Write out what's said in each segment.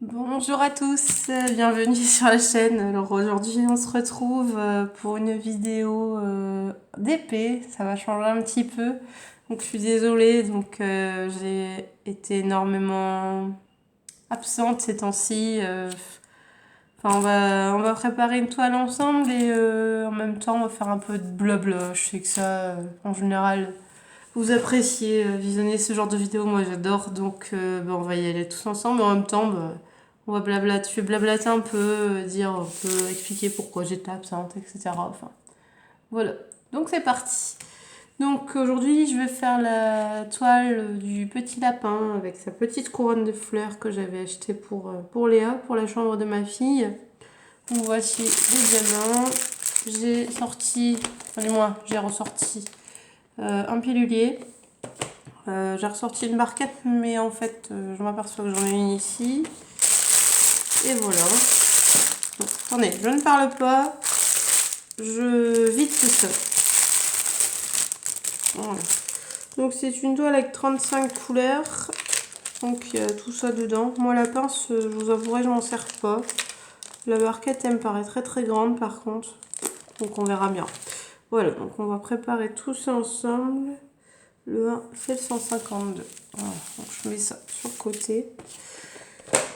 Bonjour à tous, bienvenue sur la chaîne. Alors aujourd'hui on se retrouve pour une vidéo d'épée, ça va changer un petit peu. Donc je suis désolée, j'ai été énormément absente ces temps-ci. Enfin on va préparer une toile ensemble et en même temps on va faire un peu de blabla. Je sais que ça, en général, vous appréciez visionner ce genre de vidéos, moi j'adore, on va y aller tous ensemble, mais en même temps on va blablater, je vais blablater un peu, dire un peu, expliquer pourquoi j'étais absente, etc. Enfin voilà, donc c'est parti. Donc aujourd'hui je vais faire la toile du petit lapin avec sa petite couronne de fleurs que j'avais achetée pour Léa, pour la chambre de ma fille. Donc voici les diamants, j'ai sorti, enfin du moins j'ai ressorti un pilulier. J'ai ressorti une barquette, mais en fait, je m'aperçois que j'en ai une ici. Et voilà. Bon, attendez, je ne parle pas. Je vide tout ça. Voilà. Donc c'est une toile avec 35 couleurs. Donc il y a tout ça dedans. Moi la pince, je vous avouerai, je m'en sers pas. La barquette, elle me paraît très très grande par contre. Donc on verra bien. Voilà, donc on va préparer tout ça ensemble. Le 1, c'est le 152. Voilà, donc je mets ça sur le côté.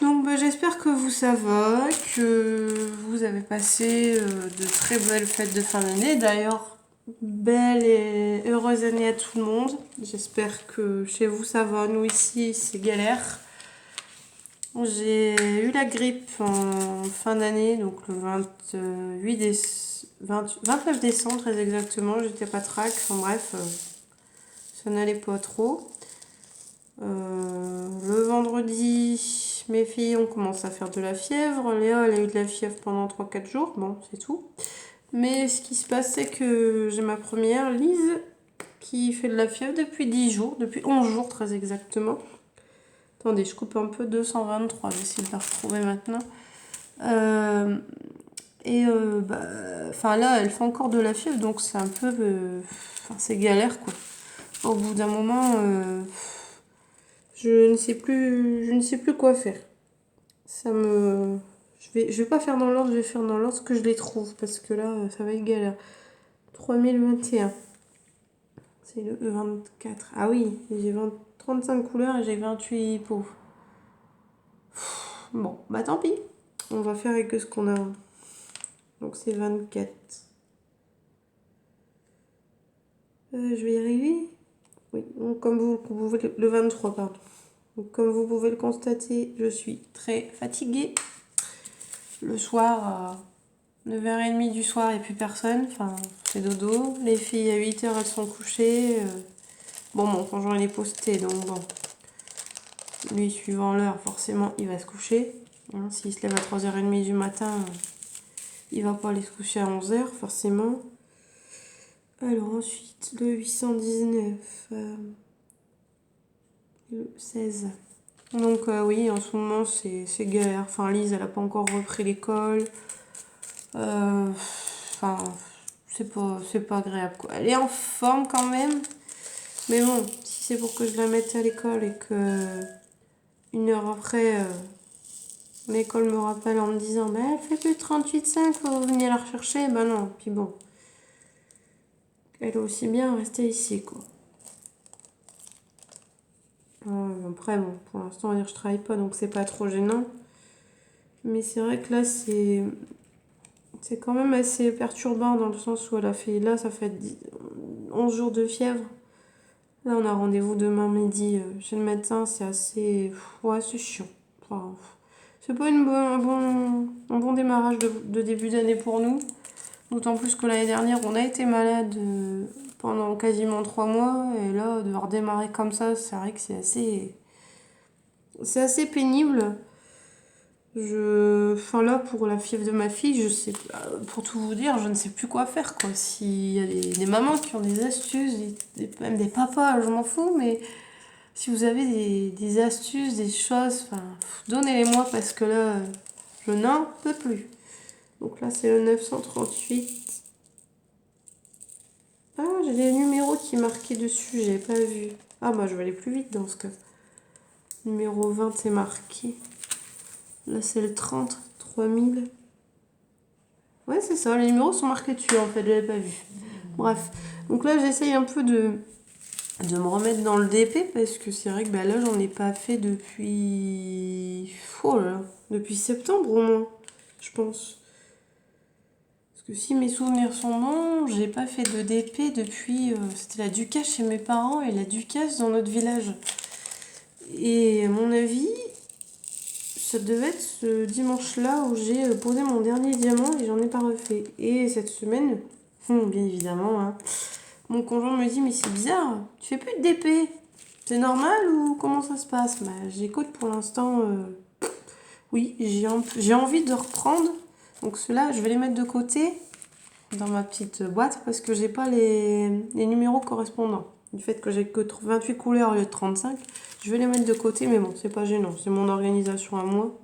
Donc j'espère que vous ça va, que vous avez passé de très belles fêtes de fin d'année. D'ailleurs, belle et heureuse année à tout le monde. J'espère que chez vous ça va. Nous ici, c'est galère. J'ai eu la grippe en fin d'année, donc le 29 décembre très exactement. J'étais pas trac, enfin bref, ça n'allait pas trop. Le vendredi, mes filles ont commencé à faire de la fièvre. Léa, elle a eu de la fièvre pendant 3-4 jours. Bon, c'est tout. Mais ce qui se passe, c'est que j'ai ma première, Lise, qui fait de la fièvre depuis 10 jours, depuis 11 jours très exactement. Attendez, je coupe un peu 223, j'essaie de la retrouver maintenant. Enfin là, elle fait encore de la fièvre, donc c'est un peu... c'est galère, quoi. Au bout d'un moment... je ne sais plus quoi faire. Ça me... je vais pas faire dans l'ordre, je vais faire dans l'ordre que je les trouve, parce que là, ça va être galère. 3021. C'est le E24. Ah oui, j'ai 35 couleurs et j'ai 28 pots. Bon, bah tant pis. On va faire avec ce qu'on a. Donc c'est 24. Je vais y arriver. Oui, donc comme vous pouvez... Le 23, pardon. Donc comme vous pouvez le constater, je suis très fatiguée. Le soir, 9h30 du soir, il n'y a plus personne. Enfin, c'est dodo. Les filles, à 8h, elles sont couchées. Bon, mon conjoint, il est posté, donc bon. Lui, suivant l'heure, forcément, il va se coucher. Hein, s'il se lève à 3h30 du matin, il va pas aller se coucher à 11h, forcément. Alors ensuite, le 819, le 16. Donc oui, en ce moment, c'est galère. Enfin, Lise, elle a pas encore repris l'école. Enfin, c'est pas agréable, quoi. Elle est en forme quand même. Mais bon, si c'est pour que je la mette à l'école et que 1 heure après, l'école me rappelle en me disant bah, elle fait plus de 38,5, faut venir la rechercher. Bah non, puis bon. Elle est aussi bien rester ici, quoi. Après, bon, pour l'instant, on va dire que je travaille pas, donc c'est pas trop gênant. Mais c'est vrai que là, c'est quand même assez perturbant dans le sens où elle a fait, là, ça fait 11 jours de fièvre. Là, on a rendez-vous demain midi chez le médecin, c'est assez... Ouais, c'est chiant. Enfin, c'est pas un bon démarrage de début d'année pour nous. D'autant plus que l'année dernière, on a été malade pendant quasiment 3 mois. Et là, devoir démarrer comme ça, c'est vrai que c'est assez pénible. Enfin là, pour la fièvre de ma fille, je sais, pour tout vous dire, je ne sais plus quoi faire, quoi. S'il y a des mamans qui ont des astuces, même des papas, je m'en fous, mais si vous avez des astuces, des choses, enfin, donnez-les-moi parce que là, je n'en peux plus. Donc là, c'est le 938. Ah, j'ai des numéros qui marquaient dessus, j'ai pas vu. Ah, bah, je vais aller plus vite dans ce cas. Numéro 20 c'est marqué. Là, c'est le 30, 3000. Ouais, c'est ça, les numéros sont marqués dessus en fait, je l'avais pas vu. Bref, donc là, j'essaye un peu de me remettre dans le DP parce que c'est vrai que bah, là, j'en ai pas fait depuis. Oh là là, depuis septembre au moins, je pense. Parce que si mes souvenirs sont bons, j'ai pas fait de DP depuis. C'était la Ducasse chez mes parents et la Ducasse dans notre village. Et à mon avis, ça devait être ce dimanche-là où j'ai posé mon dernier diamant et j'en ai pas refait. Et cette semaine, bien évidemment, hein, mon conjoint me dit mais c'est bizarre, tu fais plus de DP. C'est normal ou comment ça se passe? Bah j'écoute pour l'instant. Oui, j'ai envie de reprendre. Donc ceux-là, je vais les mettre de côté dans ma petite boîte parce que j'ai pas les numéros correspondants. Du fait que j'ai que 28 couleurs au lieu de 35, je vais les mettre de côté, mais bon, c'est pas gênant, c'est mon organisation à moi.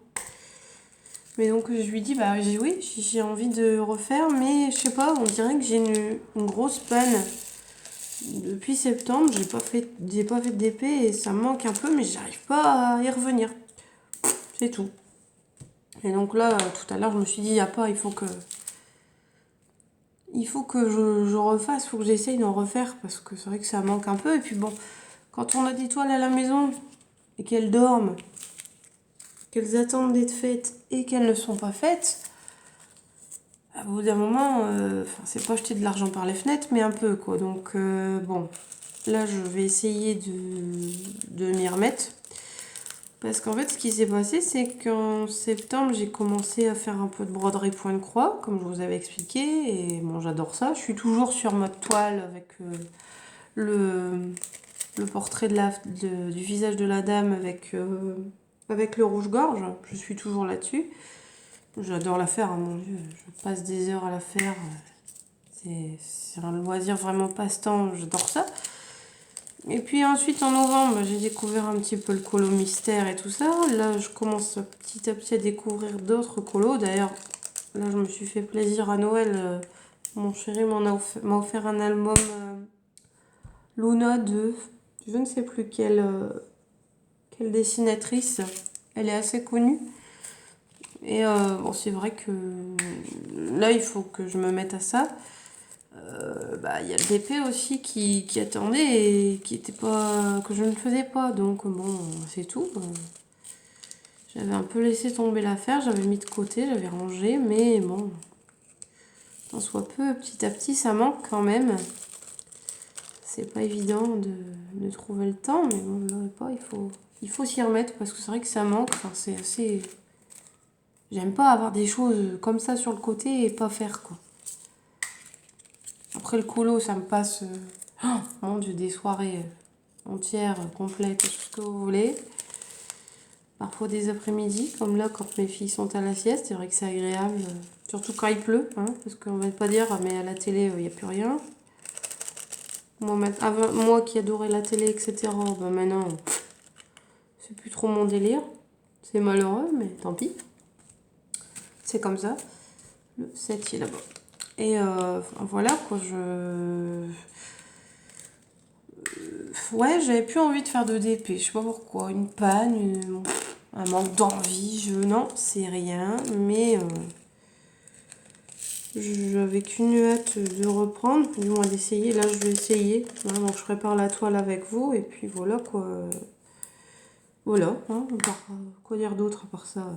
Mais donc je lui dis, bah oui, j'ai envie de refaire, mais je sais pas, on dirait que j'ai une grosse panne. Depuis septembre, j'ai pas fait de DP et ça me manque un peu, mais j'arrive pas à y revenir. C'est tout. Et donc là, tout à l'heure, je me suis dit, y a pas, il faut que je refasse, il faut que j'essaye d'en refaire parce que c'est vrai que ça manque un peu. Et puis bon, quand on a des toiles à la maison et qu'elles dorment, qu'elles attendent d'être faites et qu'elles ne sont pas faites, à bout d'un moment, c'est pas jeter de l'argent par les fenêtres, mais un peu quoi. Donc bon, là je vais essayer de m'y remettre. Parce qu'en fait, ce qui s'est passé, c'est qu'en septembre, j'ai commencé à faire un peu de broderie point de croix, comme je vous avais expliqué. Et bon, j'adore ça. Je suis toujours sur ma toile avec le portrait du visage de la dame avec le rouge-gorge. Je suis toujours là-dessus. J'adore la faire, hein, mon Dieu. Je passe des heures à la faire. C'est un loisir vraiment passe-temps. J'adore ça. Et puis ensuite en novembre, j'ai découvert un petit peu le colo mystère et tout ça. Là, je commence petit à petit à découvrir d'autres colos. D'ailleurs, là, je me suis fait plaisir à Noël. Mon chéri m'a offert un album Luna de je ne sais plus quelle dessinatrice. Elle est assez connue. Et bon, c'est vrai que là, il faut que je me mette à ça. Y a le DP aussi qui attendait et qui était pas que je ne faisais pas, donc bon, c'est tout. J'avais un peu laissé tomber l'affaire, j'avais mis de côté, j'avais rangé, mais bon, tant soit peu, petit à petit ça manque quand même. C'est pas évident de trouver le temps, mais bon, là, pas, il faut s'y remettre parce que c'est vrai que ça manque. Enfin, c'est assez. J'aime pas avoir des choses comme ça sur le côté et pas faire quoi. Après le colo, ça me passe, mon Dieu, des soirées entières, complètes, tout ce que vous voulez. Parfois des après-midi, comme là, quand mes filles sont à la sieste, c'est vrai que c'est agréable. Surtout quand il pleut, hein, parce qu'on va pas dire, mais à la télé, il n'y a plus rien. Moi qui adorais la télé, etc., maintenant, c'est plus trop mon délire. C'est malheureux, mais tant pis. C'est comme ça. Le 7 il est là-bas. Et voilà quoi, ouais, j'avais plus envie de faire de DP, je sais pas pourquoi, une panne, un manque d'envie, non, c'est rien, mais j'avais qu'une hâte de reprendre, du moins d'essayer, là je vais essayer, hein, donc je prépare la toile avec vous, et puis voilà quoi, voilà, hein, quoi dire d'autre à part ça.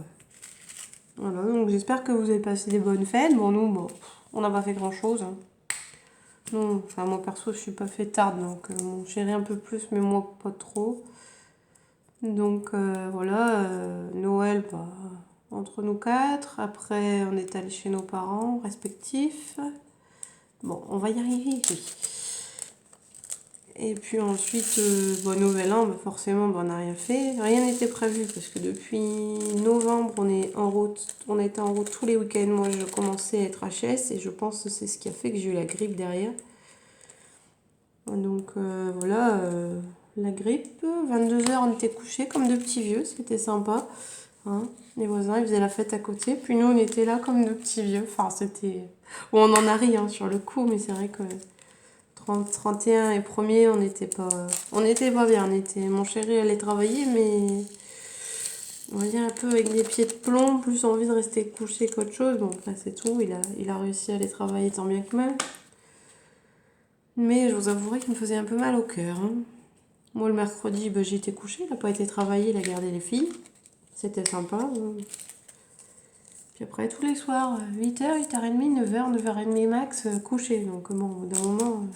Voilà, donc j'espère que vous avez passé des bonnes fêtes, bon nous, bon, on n'a pas fait grand chose, hein. Non, enfin moi perso je suis pas fêtarde donc mon chéri un peu plus mais moi pas trop. Donc voilà, Noël bah, entre nous quatre. Après on est allé chez nos parents respectifs. Bon, on va y arriver. Oui. Et puis ensuite, Nouvel An, bah, forcément bah, on n'a rien fait. Rien n'était prévu parce que depuis novembre on est en route. On était en route tous les week-ends. Moi je commençais à être HS et je pense que c'est ce qui a fait que j'ai eu la grippe derrière. Donc voilà, la grippe, 22h on était couchés comme deux petits vieux, c'était sympa. Hein. Les voisins ils faisaient la fête à côté, puis nous on était là comme deux petits vieux. Enfin c'était. Bon, on en a ri hein, sur le coup, mais c'est vrai que 31 et 1er on n'était pas bien. Mon chéri allait travailler, mais on va dire un peu avec des pieds de plomb, plus envie de rester couché qu'autre chose. Bon, là c'est tout, il a réussi à aller travailler tant bien que mal. Mais je vous avouerai qu'il me faisait un peu mal au cœur. Hein. Moi le mercredi, bah, j'étais couchée, il n'a pas été travaillé, il a gardé les filles. C'était sympa. Hein. Puis après, tous les soirs, 8h, 8h30, 9h, 9h30 max, couché. Donc bon, d'un moment...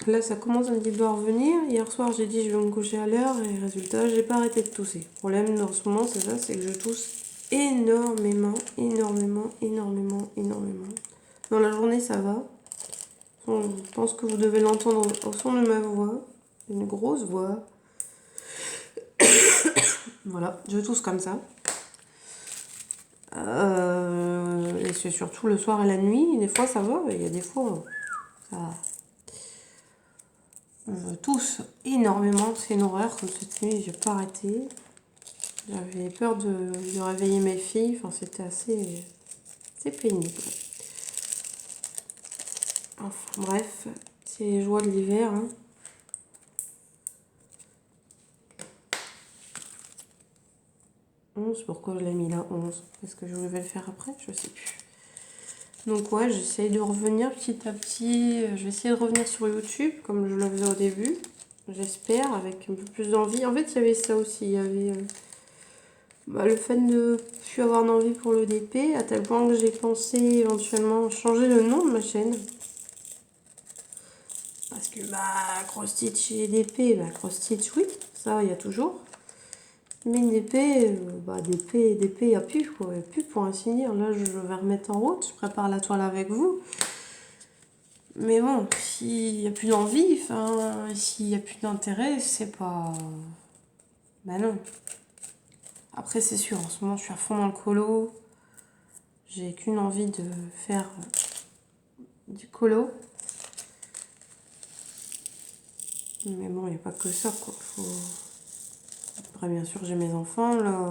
Là, ça commence un petit peu à revenir. Hier soir, j'ai dit je vais me coucher à l'heure et résultat, j'ai pas arrêté de tousser. Le problème dans ce moment, c'est ça, c'est que je tousse énormément, énormément, énormément, énormément. Dans la journée, ça va. Je pense que vous devez l'entendre au son de ma voix. Une grosse voix. Voilà, je tousse comme ça. Et c'est surtout le soir et la nuit. Des fois, ça va. Il y a des fois, ça... Je tousse énormément. C'est une horreur. Comme cette nuit, j'ai pas arrêté. J'avais peur de réveiller mes filles. Enfin, c'était assez pénible. Enfin, bref, c'est les joies de l'hiver. Hein. Pourquoi je l'ai mis là 11? Parce que je vais le faire après, je sais plus. Donc ouais, j'essaye de revenir petit à petit. Je vais essayer de revenir sur YouTube, comme je le faisais au début. J'espère, avec un peu plus d'envie. En fait, il y avait ça aussi. Il y avait le fait de ne plus avoir d'envie pour le DP, à tel point que j'ai pensé éventuellement changer le nom de ma chaîne. Parce que, Cross Stitch et DP, Cross Stitch, oui, ça, il y a toujours. Mais une DP, DP, il n'y a plus, quoi. Il n'y a plus pour ainsi dire. Là, je vais remettre en route. Je prépare la toile avec vous. Mais bon, s'il n'y a plus d'envie, s'il n'y a plus d'intérêt, c'est pas... non. Après, c'est sûr, en ce moment, je suis à fond dans le colo. J'ai qu'une envie de faire du colo. Mais bon, il n'y a pas que ça, quoi. Après, bien sûr, j'ai mes enfants. Là,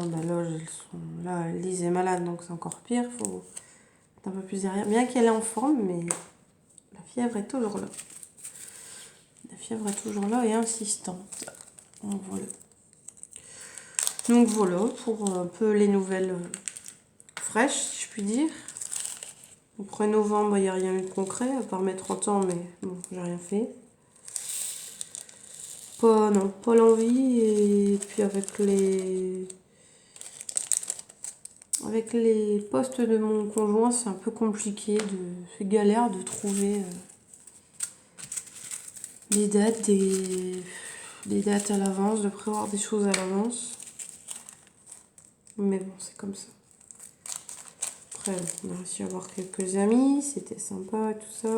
Lise est malade, donc c'est encore pire. Faut être un peu plus derrière. Bien qu'elle est en forme, mais la fièvre est toujours là. La fièvre est toujours là et insistante. Donc voilà. Donc voilà, pour un peu les nouvelles fraîches, si je puis dire. Après novembre, il n'y a rien eu de concret, à part mes 30 ans, mais bon, j'ai rien fait. Pas l'envie. Et puis avec les postes de mon conjoint, c'est un peu compliqué, c'est galère de trouver des dates à l'avance, de prévoir des choses à l'avance. Mais bon, c'est comme ça. Après, on a réussi à avoir quelques amis, c'était sympa et tout ça.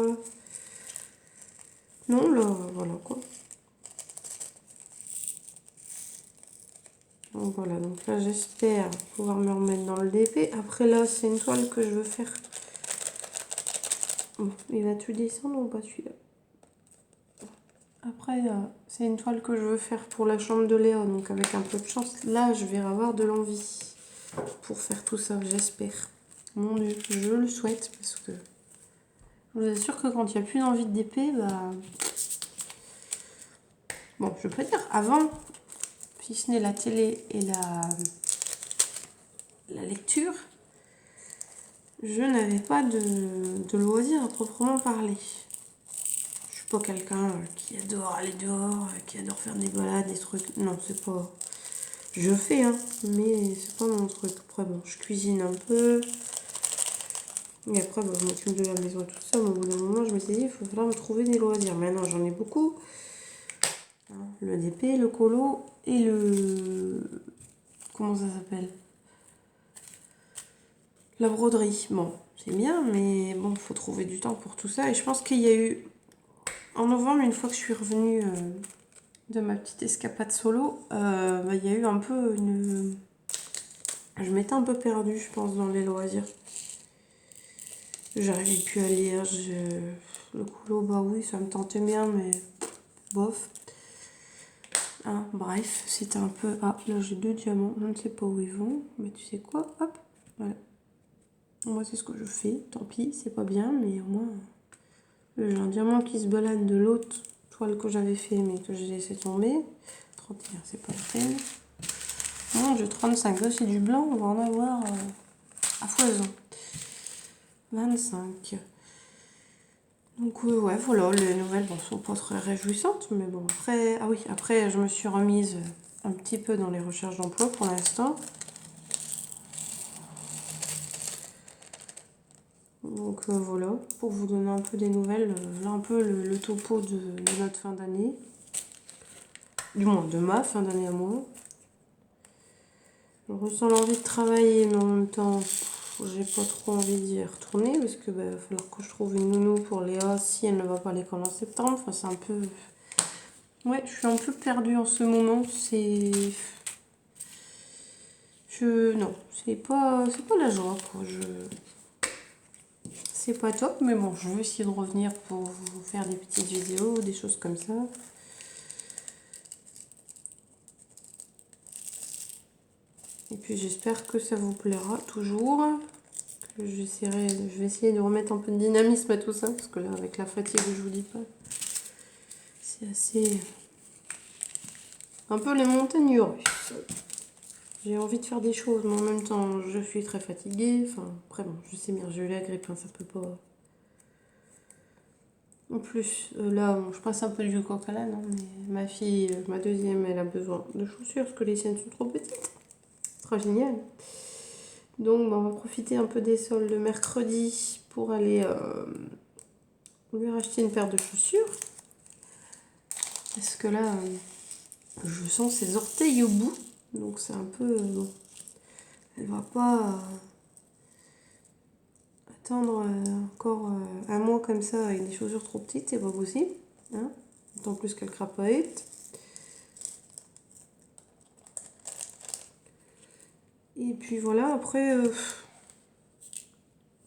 Non, là, voilà quoi. Donc voilà, donc là j'espère pouvoir me remettre dans le DP. Après là, c'est une toile que je veux faire. Bon, il va-tu descendre ou pas celui-là? Après, c'est une toile que je veux faire pour la chambre de Léa, donc avec un peu de chance, là je vais avoir de l'envie pour faire tout ça, j'espère. Mon Dieu, je le souhaite parce que je vous assure que quand il n'y a plus d'envie de DP, bon, je peux dire, avant, si ce n'est la télé et la lecture, je n'avais pas de loisirs à proprement parler. Je suis pas quelqu'un qui adore aller dehors, qui adore faire des balades, des trucs. Non, c'est pas... Je fais, hein, mais c'est pas mon truc. Après, bon, je cuisine un peu. Et après, je m'occupe de la maison et tout ça. Mais au bout d'un moment, je me suis dit, il faut falloir me trouver des loisirs. Maintenant, j'en ai beaucoup. Le DP, le colo et le... Comment ça s'appelle? La broderie. Bon, c'est bien, mais bon, il faut trouver du temps pour tout ça. Et je pense qu'il y a eu... En novembre, une fois que je suis revenue de ma petite escapade solo, il y a eu un peu une... Je m'étais un peu perdue, je pense, dans les loisirs. J'arrivais plus à lire. Le colo, oui, ça me tentait bien, mais bof. Hein, bref, c'était un peu... Ah, là, j'ai 2 diamants. Je ne sais pas où ils vont. Mais tu sais quoi? Hop, voilà. Moi, c'est ce que je fais. Tant pis, c'est pas bien, mais au moins... J'ai un diamant qui se balade de l'autre toile que j'avais fait, mais que j'ai laissé tomber. 31, c'est pas la peine. Mon Dieu, 35, là c'est du blanc, on va en avoir à foison. 25. Donc ouais, voilà, les nouvelles sont pas très réjouissantes, mais bon, après, ah oui, après je me suis remise un petit peu dans les recherches d'emploi pour l'instant. Donc voilà, pour vous donner un peu des nouvelles, là un peu le topo de notre fin d'année. Du moins, de ma fin d'année à moi. Je ressens l'envie de travailler, mais en même temps, j'ai pas trop envie d'y retourner parce que va falloir que je trouve une nounou pour Léa si elle ne va pas à l'école en septembre. Enfin, c'est un peu... Ouais, je suis un peu perdue en ce moment. Non, c'est pas la joie, quoi. C'est pas top, mais bon, je vais essayer de revenir pour vous faire des petites vidéos, des choses comme ça. Et puis j'espère que ça vous plaira toujours. Je vais essayer de remettre un peu de dynamisme à tout ça, parce que là, avec la fatigue, je vous dis pas, c'est assez... un peu les montagnes russes. J'ai envie de faire des choses, mais en même temps, je suis très fatiguée. Enfin, après, bon, je sais bien, j'ai eu la grippe, hein, ça peut pas... En plus, là, bon, je passe un peu du coq à l'âne, hein, mais ma fille, ma deuxième, elle a besoin de chaussures, parce que les siennes sont trop petites. Ce sera génial. Donc, bon, on va profiter un peu des soldes de mercredi pour aller lui racheter une paire de chaussures. Parce que là, je sens ses orteils au bout. Donc, c'est un peu... bon. Elle va pas attendre encore un mois comme ça avec des chaussures trop petites, c'est pas possible. Hein, d'autant plus qu'elle crapahuite. Et puis voilà, après...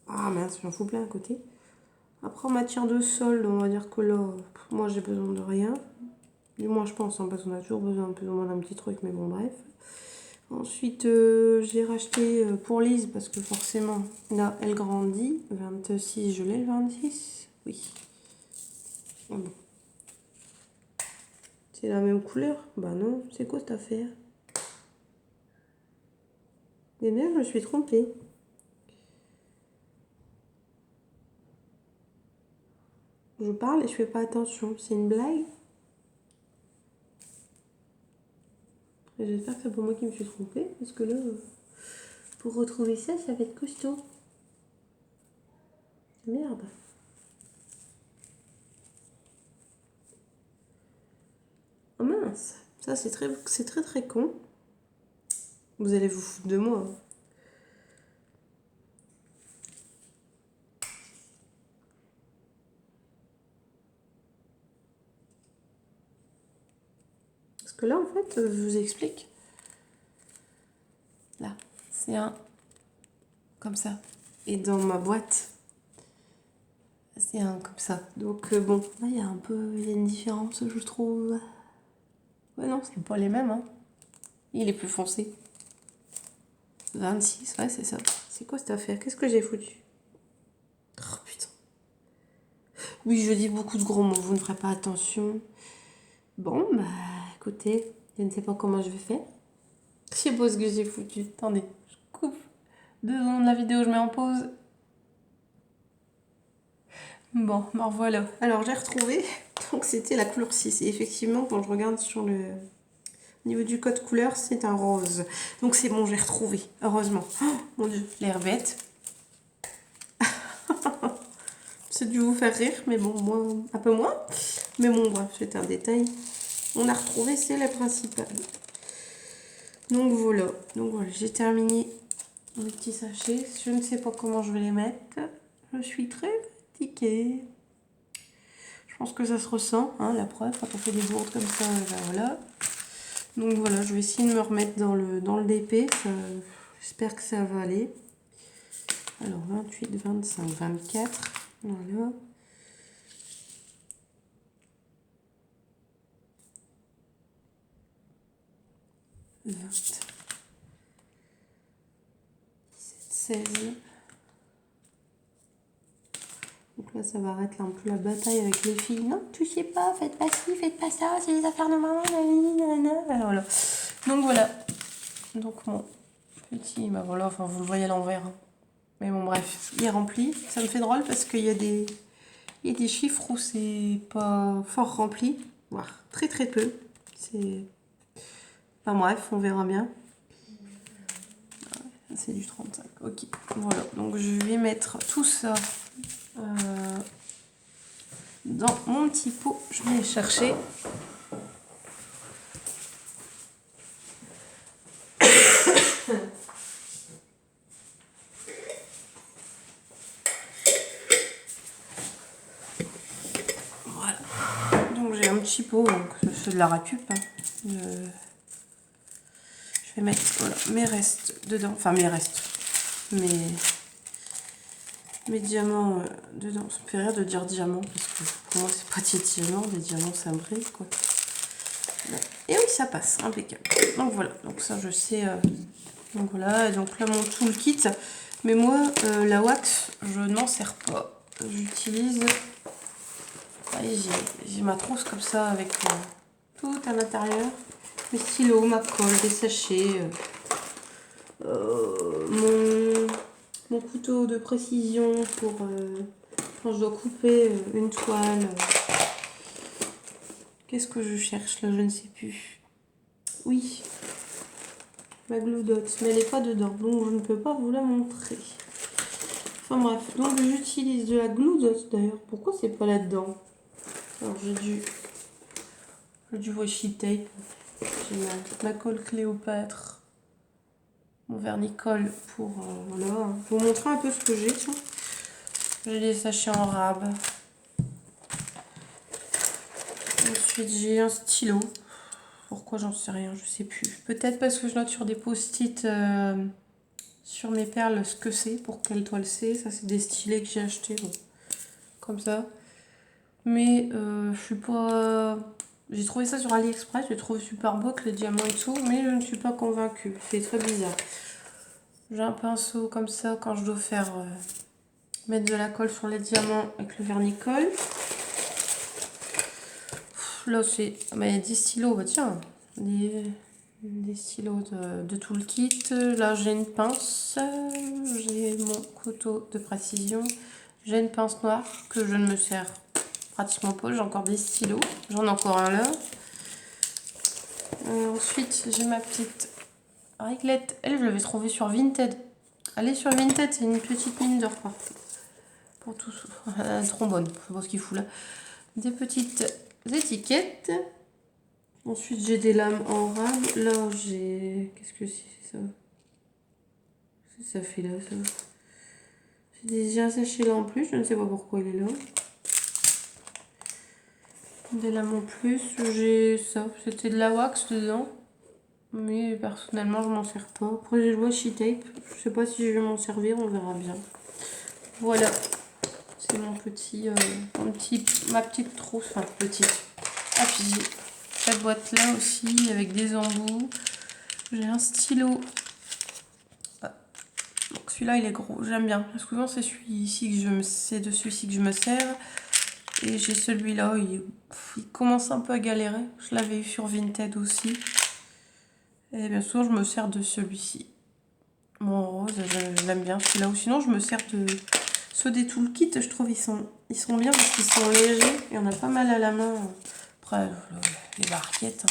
ah mince, j'en fous plein à côté. Après, en matière de solde, on va dire que là, moi j'ai besoin de rien. Du moins, je pense, hein, parce qu'on a toujours besoin plus ou moins d'un petit truc, mais bon, bref. Ensuite, j'ai racheté pour Lise, parce que forcément, là, elle grandit. 26, je l'ai le 26. Oui. Ah bon. C'est la même couleur? Bah non, c'est quoi cette affaire? Eh bien, je me suis trompée. Je parle et je fais pas attention. C'est une blague? J'espère que c'est pas moi qui me suis trompée, parce que là, pour retrouver ça, ça va être costaud. Merde. Oh mince, ça c'est très con. Vous allez vous foutre de moi, hein. Parce que là, en fait, je vous explique. Là, c'est un comme ça. Et dans ma boîte, c'est un comme ça. Donc bon, là, il y a une différence, je trouve. Ouais, non, c'est pas les mêmes, hein. Il est plus foncé. 26, ouais, c'est ça. C'est quoi cette affaire? Qu'est-ce que j'ai foutu? Oh putain. Oui, je dis beaucoup de gros mots, vous ne ferez pas attention. Bon, bah écoutez, je ne sais pas comment je vais faire. Je sais pas ce que j'ai foutu. Attendez, je coupe 2 secondes de la vidéo, je mets en pause. Bon, ben voilà. Alors j'ai retrouvé, donc c'était la couleur 6. Et effectivement, quand je regarde sur le niveau du code couleur, c'est un rose. Donc c'est bon, j'ai retrouvé, heureusement. Oh, mon Dieu, l'air bête. C'est dû vous faire rire, mais bon, moi, un peu moins. Mais bon, bref, c'est un détail. On a retrouvé, c'est la principale. Donc voilà, j'ai terminé mes petits sachets. Je ne sais pas comment je vais les mettre. Je suis très fatiguée. Je pense que ça se ressent, hein, la preuve, quand on fait des bourdes comme ça, ben voilà. Donc voilà, je vais essayer de me remettre dans le DP. J'espère que ça va aller. Alors 28, 25, 24. Voilà. « 17, 16. Donc là, ça va arrêter un peu la bataille avec les filles. Non, touchez pas, faites pas ci, faites pas ça, c'est les affaires de maman, nanana. Voilà. Donc voilà. Donc mon petit, bah voilà, enfin vous le voyez à l'envers. Hein. Mais bon, bref, il est rempli. Ça me fait drôle parce qu'il y a des chiffres où c'est pas fort rempli, voire très très peu. C'est. Enfin bref, on verra bien. C'est du 35. Ok, voilà. Donc je vais mettre tout ça dans mon petit pot. Je vais chercher. Voilà. Donc j'ai un petit pot, donc c'est de la récup. Hein. Je vais mettre voilà, mes restes dedans. Enfin mes restes. Mes diamants dedans. Ça me fait rire de dire diamant parce que pour moi c'est pas des diamants. Les diamants ça brille quoi. Et oui, ça passe, impeccable. Donc voilà, donc ça je sais. Donc voilà, et donc là mon toolkit. Mais moi, la wax, je n'en sers pas. J'utilise. J'ai ma trousse comme ça avec tout à l'intérieur. Mes stylos, ma colle, des sachets. Mon couteau de précision pour quand je dois couper une toile. Qu'est-ce que je cherche là? Je ne sais plus. Oui, ma glue dot, mais elle n'est pas dedans, donc je ne peux pas vous la montrer. Enfin bref, donc j'utilise de la glue dot d'ailleurs. Pourquoi c'est pas là-dedans? Alors j'ai du washi tape. J'ai ma colle Cléopâtre. Mon vernis-colle pour voilà. Pour vous montrer un peu ce que j'ai. J'ai des sachets en rab. Ensuite j'ai un stylo. Pourquoi j'en sais rien, je sais plus. Peut-être parce que je note sur des post-it sur mes perles ce que c'est, pour quelle toile c'est. Ça c'est des stylés que j'ai achetés comme ça. Mais je suis pas. J'ai trouvé ça sur AliExpress, j'ai trouvé super beau avec les diamants et tout, mais je ne suis pas convaincue. C'est très bizarre. J'ai un pinceau comme ça quand je dois faire mettre de la colle sur les diamants avec le vernis-colle. Là c'est. Bah, il y a des stylos, bah tiens, des stylos de tout le kit. Là j'ai une pince, j'ai mon couteau de précision, j'ai une pince noire que je ne me sers pratiquement pas, j'ai encore des stylos, j'en ai encore un là. Ensuite j'ai ma petite réglette, elle je l'avais trouvée sur Vinted. Allez sur Vinted, c'est une petite mine d'or pour tout un trombone, je sais pas ce qu'il fout là. Des petites étiquettes. Ensuite, j'ai des lames en rab. Là, j'ai. Qu'est-ce que c'est ça? Qu'est-ce que ça fait là, ça? J'ai un sachet là en plus. Je ne sais pas pourquoi il est là. Des lames en plus. J'ai ça. C'était de la wax dedans. Mais personnellement, je m'en sers pas. Après, j'ai le washi tape. Je sais pas si je vais m'en servir. On verra bien. Voilà. C'est ma petite trousse. Enfin, petite. Ah, puis j'ai cette boîte là aussi avec des embouts. J'ai un stylo. Donc celui-là il est gros, j'aime bien. Souvent c'est de celui-ci que je me sers. Et j'ai celui-là, il commence un peu à galérer. Je l'avais eu sur Vinted aussi. Et bien sûr je me sers de celui-ci. Mon rose, je l'aime bien celui-là. Ou sinon je me sers de ceux des toolkits, je trouve ils sont bien parce qu'ils sont légers. Et on a pas mal à la main. Après les barquettes.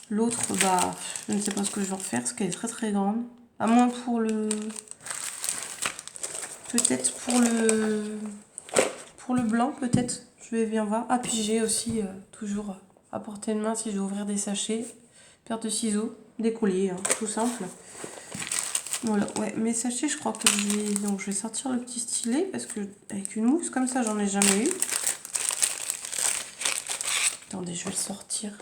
L'autre, bah, je ne sais pas ce que je vais en faire parce qu'elle est très très grande. À moins pour le... Peut-être pour le blanc, peut-être. Je vais bien voir. Ah, puis j'ai aussi toujours à portée de main si je dois ouvrir des sachets. Paire de ciseaux, des colliers, hein, tout simple. Voilà, ouais, mes sachets, je crois que donc je vais sortir le petit stylet parce que avec une mousse comme ça, j'en ai jamais eu. Attendez, je vais le sortir.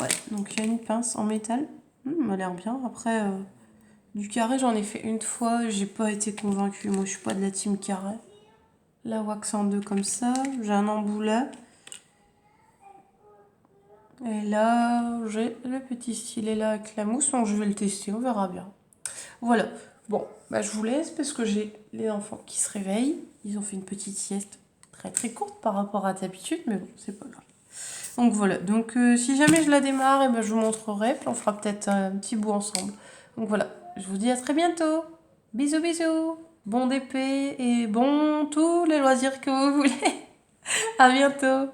Ouais, donc il y a une pince en métal. Elle a l'air bien. Après, du carré, j'en ai fait une fois. J'ai pas été convaincue. Moi, je suis pas de la team carré. La wax en deux comme ça. J'ai un embout là. Et là, j'ai le petit stylet là avec la mousse. Donc, je vais le tester. On verra bien. Voilà. Bon, bah je vous laisse parce que j'ai les enfants qui se réveillent. Ils ont fait une petite sieste très très courte par rapport à d'habitude, mais bon, c'est pas grave. Donc voilà, donc si jamais je la démarre, et ben, je vous montrerai, puis on fera peut-être un petit bout ensemble. Donc voilà, je vous dis à très bientôt. Bisous bisous. Bon DP et bon tous les loisirs que vous voulez. À bientôt.